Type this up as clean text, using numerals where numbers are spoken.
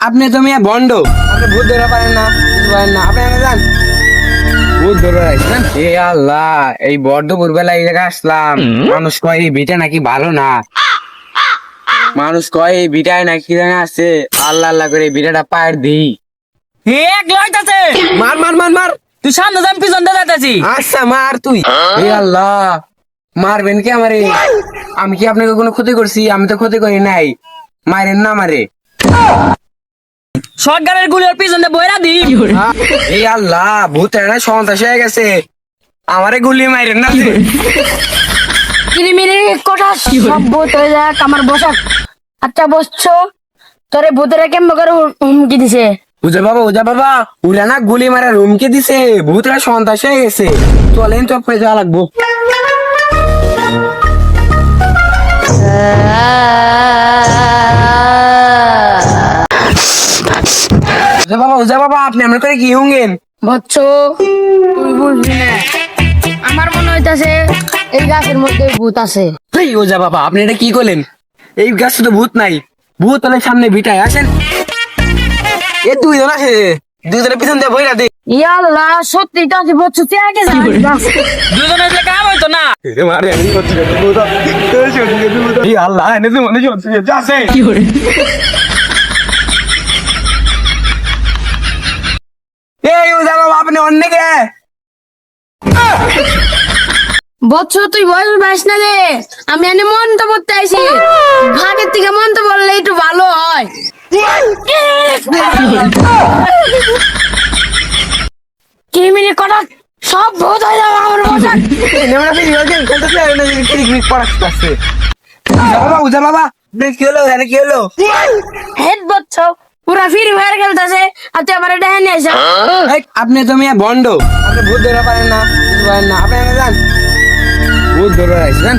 আপনি তো মিয়া বন্ড, আপনি ভূত ধরে পারেন না, কিছু পারেন না, আপনি এনে যান ভূত ধরে আসছেন। এ আল্লাহ, এই বর্ধপুর বেলা এই জায়গায় আসলাম, মানুষ কয় এই বিটা নাকি ভালো না, মানুষ কয় এই বিটায় নাকি জানা আছে, আল্লাহ আল্লাহ করে এই বিটাটা পায়ের দিই। এক লইতাছে, মার মার মার মার, তুই সামনে যাম পিছন দিয়ে যাইতাছি। আচ্ছা মার তুই। এ আল্লাহ, মারবেন কি আমারে? আমি কি আপনাকে কোনো ক্ষতি করছি? আমি তো ক্ষতি করি নাই, মারেন না আমারে। সরকারের গুলির পিছন দিয়ে বইরা দি। এই আল্লাহ, ভূত না সন্ত্রাস হয়ে গেছে, আমারে গুলি মারেন না। কিরিমিরি কোঠা সব ভূত হয়ে যাক আমার বসাক। আচ্ছা বসছো, তোরে ভূতেরা কেমন করে হুমকি দিছে? উজা বাবা উড়া না গুলি মারা রুমকে দিছে, ভূতরা সন্ত্রাস হয়ে গেছে, চলেন তো পরে যাওয়া লাগবো। উজা বাবা আপনি আমরা করে কি হুঙ্গেন? বচ্চ তুই বুঝবি না, আমার মনে হইতাছে এই গাছের মধ্যে ভূত আছে। এই ওজা বাবা আপনি এটা কি করলেন? এই গাছে তো ভূত নাই, ভূত হলে সামনে ভিটায় আসেন। এ দুইজন আছে, দুইজনের পিছন দিয়ে বইরা দে। ইয়াল্লাহ সত্যি তো আছে বচ্চ, তুই আগে যা। দুজনে যে কাম হইতো না। আল্লাহ এনে তো মনে যাচ্ছে। এই ওজা বাবা আপনি অন্যকে বচ্চ তুই বয়স পাস না রে, আমি এনে মন্ত্র পড়তে আইছি, ভাগের থেকে মন্ত্র বললে একটু ভালো হয়। কিরিমিরি কোঠা সব ভূত হয়ে যাবে আমার বসাক। উজা বাবা কি হলো? কি হলো? হেড বচ্চ পুরা ফ্রি ফায়ার খেলতেছে, আর তুই আমার ডেহে নিয়ে আসা। আপনি তো মিয়া বন্ড, আপনি ভূত ধরে পারেন না, কিছু পারেন না, আপনি এনে যান ভূত ধরে আসছেন।